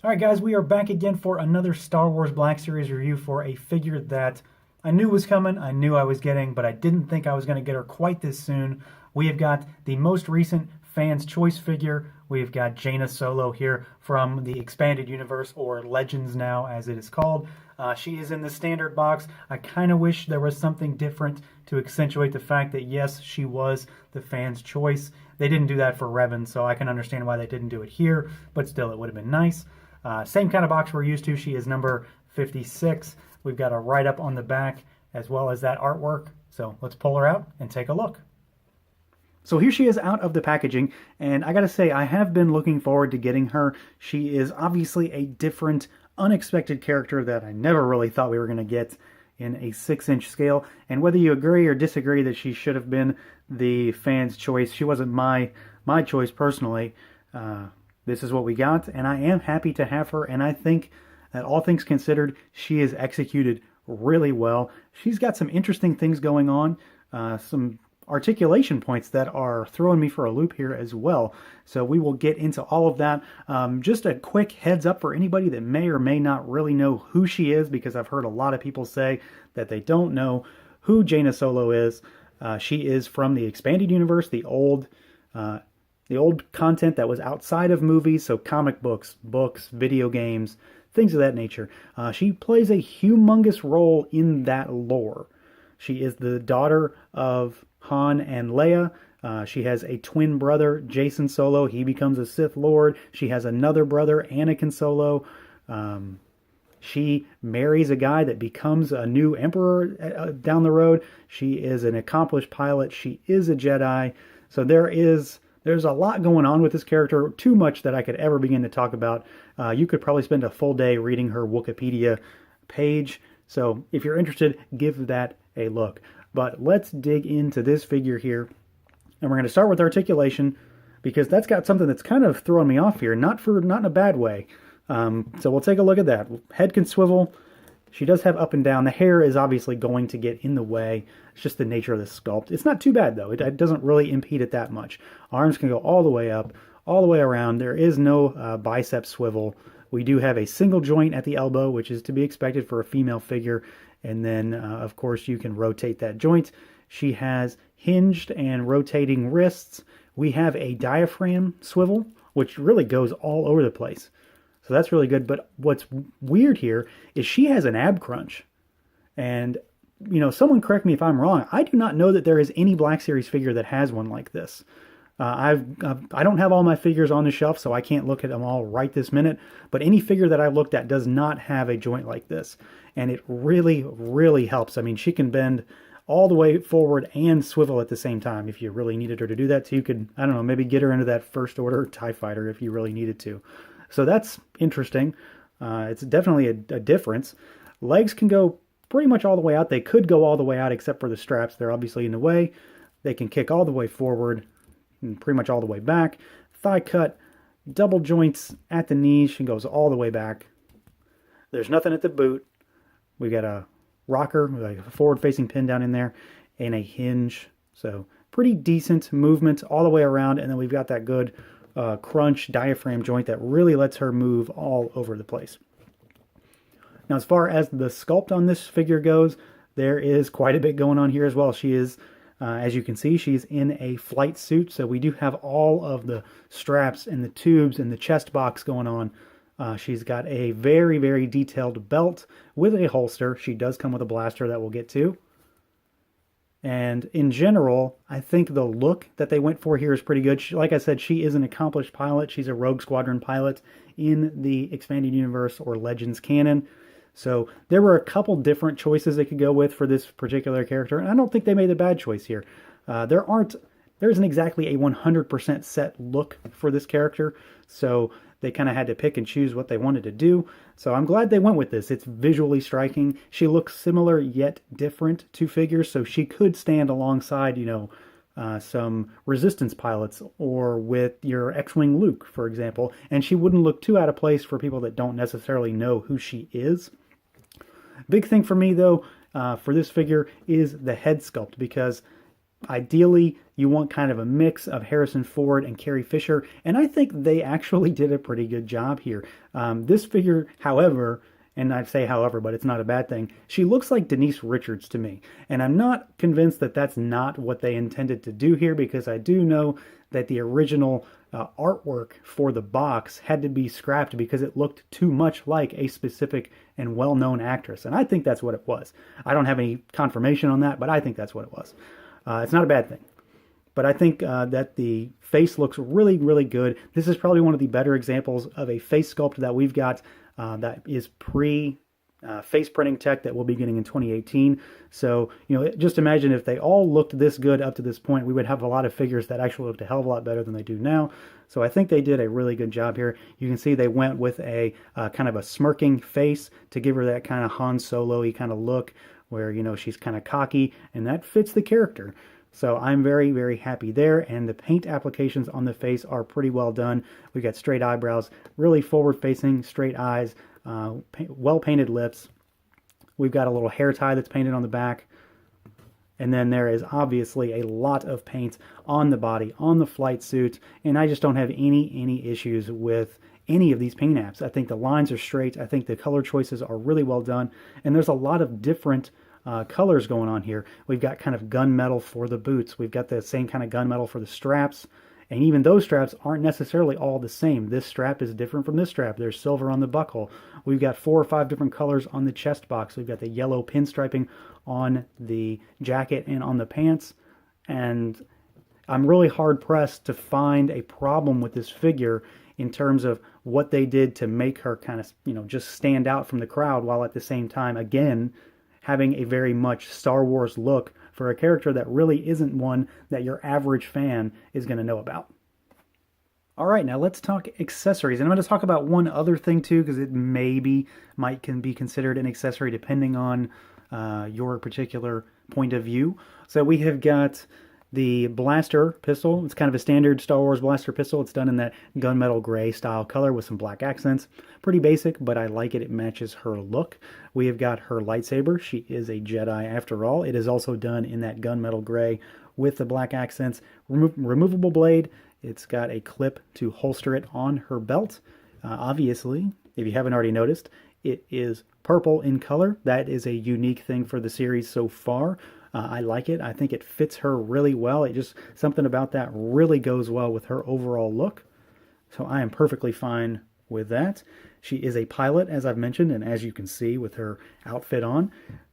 Alright guys, we are back again for another Star Wars Black Series review for a figure that I knew was coming, I knew I was getting, but I didn't think I was going to get her quite this soon. We have got the most recent Fans' Choice figure. We've got Jaina Solo here from the Expanded Universe, or Legends now as it is called. She is in the standard box. I kind of wish there was something different to accentuate the fact that yes, she was the Fans' Choice. They didn't do that for Revan, so I can understand why they didn't do it here, but still it would have been nice. Same kind of box we're used to. She is number 56. We've got a write-up on the back as well as that artwork. So let's pull her out and take a look. So here she is out of the packaging, and I gotta say, I have been looking forward to getting her. She is obviously a different, unexpected character that I never really thought we were going to get in a 6-inch scale. And whether you agree or disagree that she should have been the Fans' Choice, she wasn't my choice personally. This is what we got, and I am happy to have her, and I think that all things considered, she is executed really well. She's got some interesting things going on, some articulation points that are throwing me for a loop here as well. So we will get into all of that. Just a quick heads up for anybody that may or may not really know who she is, because I've heard a lot of people say that they don't know who Jaina Solo is. She is from the Expanded Universe, the old content that was outside of movies, so comic books, video games, things of that nature. She plays a humongous role in that lore. She is the daughter of Han and Leia. She has a twin brother, Jason Solo. He becomes a Sith Lord. She has another brother, Anakin Solo. She marries a guy that becomes a new emperor down the road. She is an accomplished pilot. She is a Jedi. So there's a lot going on with this character, too much that I could ever begin to talk about. You could probably spend a full day reading her Wikipedia page. So if you're interested, give that a look. But let's dig into this figure here. And we're going to start with articulation, because that's got something that's kind of throwing me off here. Not in a bad way. So we'll take a look at that. Head can swivel. She does have up and down. The hair is obviously going to get in the way. It's just the nature of the sculpt. It's not too bad, though. It doesn't really impede it that much. Arms can go all the way up, all the way around. There is no bicep swivel. We do have a single joint at the elbow, which is to be expected for a female figure. And then, of course, you can rotate that joint. She has hinged and rotating wrists. We have a diaphragm swivel, which really goes all over the place. So that's really good. But what's weird here is she has an ab crunch. And, you know, someone correct me if I'm wrong. I do not know that there is any Black Series figure that has one like this. I don't have all my figures on the shelf, so I can't look at them all right this minute. But any figure that I've looked at does not have a joint like this. And it really, really helps. I mean, she can bend all the way forward and swivel at the same time. If you really needed her to do that, so you could, I don't know, maybe get her into that First Order TIE Fighter if you really needed to. So that's interesting. It's definitely a difference. Legs can go pretty much all the way out. They could go all the way out except for the straps. They're obviously in the way. They can kick all the way forward and pretty much all the way back. Thigh cut, double joints at the knees. She goes all the way back. There's nothing at the boot. We got a rocker, like a forward-facing pin down in there, and a hinge. So pretty decent movement all the way around. And then we've got that good crunch diaphragm joint that really lets her move all over the place. Now, as far as the sculpt on this figure goes, there is quite a bit going on here as well. She is, as you can see, she's in a flight suit. So we do have all of the straps and the tubes and the chest box going on. She's got a very, very detailed belt with a holster. She does come with a blaster that we'll get to. And in general, I think the look that they went for here is pretty good. Like I said, she is an accomplished pilot. She's a Rogue Squadron pilot in the Expanded Universe or Legends canon. So there were a couple different choices they could go with for this particular character. And I don't think they made a bad choice here. There isn't exactly a 100% set look for this character. So they kind of had to pick and choose what they wanted to do. So I'm glad they went with this. It's visually striking. She looks similar yet different to figures, so she could stand alongside, you know, some Resistance pilots or with your X-Wing Luke, for example, and she wouldn't look too out of place for people that don't necessarily know who she is. Big thing for me, though, for this figure is the head sculpt, because Ideally, you want kind of a mix of Harrison Ford and Carrie Fisher, and I think they actually did a pretty good job here. This figure, however, and I'd say however, but it's not a bad thing, she looks like Denise Richards to me, and I'm not convinced that that's not what they intended to do here, because I do know that the original artwork for the box had to be scrapped because it looked too much like a specific and well-known actress, and I think that's what it was. I don't have any confirmation on that, but I think that's what it was. It's not a bad thing. But I think that the face looks really, really good. This is probably one of the better examples of a face sculpt that we've got that is pre-face printing tech that we'll be getting in 2018. So, just imagine if they all looked this good up to this point, we would have a lot of figures that actually looked a hell of a lot better than they do now. So I think they did a really good job here. You can see they went with a kind of a smirking face to give her that kind of Han Solo-y kind of look, where, she's kind of cocky, and that fits the character. So I'm very, very happy there, and the paint applications on the face are pretty well done. We've got straight eyebrows, really forward-facing, straight eyes, well-painted lips. We've got a little hair tie that's painted on the back. And then there is obviously a lot of paint on the body, on the flight suit, and I just don't have any issues with any of these paint apps. I think the lines are straight. I think the color choices are really well done, and there's a lot of different colors going on here. We've got kind of gunmetal for the boots. We've got the same kind of gunmetal for the straps, and even those straps aren't necessarily all the same. This strap is different from this strap. There's silver on the buckle. We've got 4 or 5 different colors on the chest box. We've got the yellow pinstriping on the jacket and on the pants, and I'm really hard-pressed to find a problem with this figure in terms of what they did to make her kind of, just stand out from the crowd, while at the same time, again, having a very much Star Wars look for a character that really isn't one that your average fan is going to know about. All right, now let's talk accessories. And I'm going to talk about one other thing too, because it can be considered an accessory depending on your particular point of view. So we have got the blaster pistol. It's kind of a standard Star Wars blaster pistol. It's done in that gunmetal gray style color with some black accents. Pretty basic, but I like it. It matches her look. We have got her lightsaber. She is a Jedi after all. It is also done in that gunmetal gray with the black accents. Removable blade. It's got a clip to holster it on her belt. Obviously, if you haven't already noticed, it is purple in color. That is a unique thing for the series so far. I like it. I think it fits her really well. Something about that really goes well with her overall look. So I am perfectly fine with that. She is a pilot, as I've mentioned, and as you can see with her outfit on.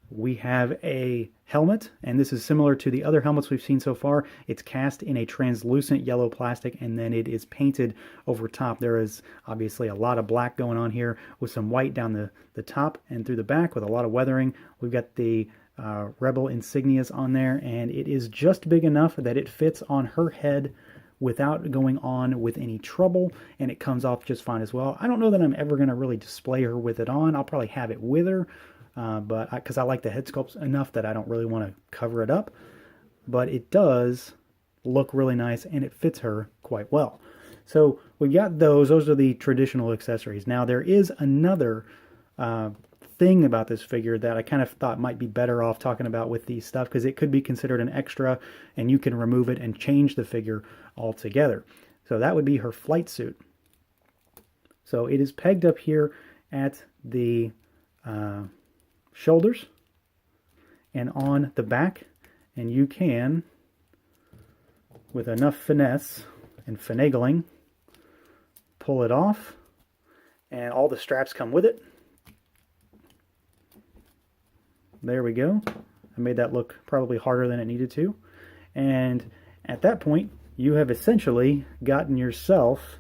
We have a helmet, and this is similar to the other helmets we've seen so far. It's cast in a translucent yellow plastic, and then it is painted over top. There is obviously a lot of black going on here with some white down the top and through the back with a lot of weathering. We've got the Rebel insignias on there, and it is just big enough that it fits on her head without going on with any trouble, and it comes off just fine as well. I don't know that I'm ever going to really display her with it on. I'll probably have it with her, but because I like the head sculpts enough that I don't really want to cover it up. But it does look really nice, and it fits her quite well. So we got those. Those are the traditional accessories. Now there is another thing about this figure that I kind of thought might be better off talking about with these stuff, because it could be considered an extra and you can remove it and change the figure altogether. So that would be her flight suit. So it is pegged up here at the shoulders and on the back, and you can, with enough finesse and finagling, pull it off, and all the straps come with it. There we go. I made that look probably harder than it needed to. And at that point, you have essentially gotten yourself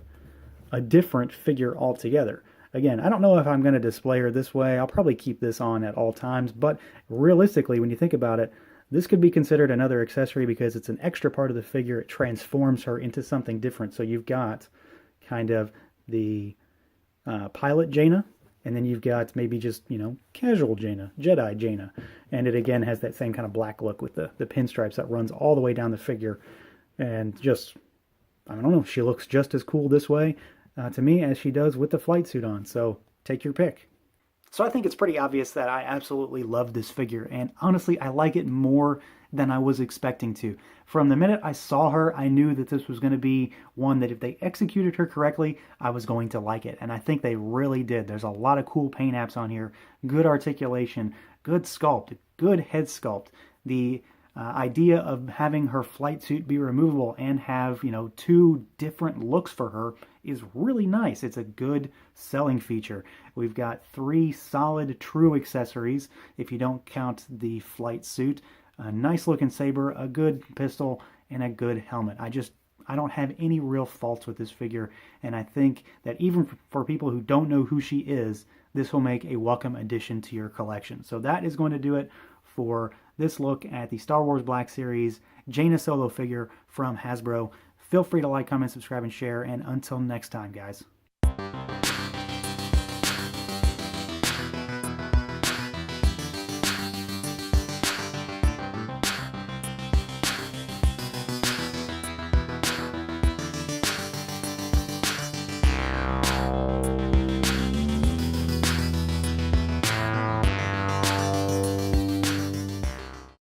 a different figure altogether. Again, I don't know if I'm going to display her this way. I'll probably keep this on at all times. But realistically, when you think about it, this could be considered another accessory because it's an extra part of the figure. It transforms her into something different. So you've got kind of the pilot Jaina, and then you've got maybe just, casual Jaina, Jedi Jaina. And it again has that same kind of black look with the pinstripes that runs all the way down the figure. And just, I don't know, she looks just as cool this way to me as she does with the flight suit on. So take your pick. So I think it's pretty obvious that I absolutely love this figure, and honestly, I like it more than I was expecting to. From the minute I saw her, I knew that this was going to be one that if they executed her correctly, I was going to like it, and I think they really did. There's a lot of cool paint apps on here, good articulation, good sculpt, good head sculpt. The idea of having her flight suit be removable and have, two different looks for her is really nice. It's a good selling feature. We've got 3 solid true accessories if you don't count the flight suit, a nice looking saber, a good pistol, and a good helmet. I don't have any real faults with this figure, and I think that even for people who don't know who she is, this will make a welcome addition to your collection. So that is going to do it for this look at the Star Wars Black Series Jaina Solo figure from Hasbro. Feel free to like, comment, subscribe, and share, and until next time, guys.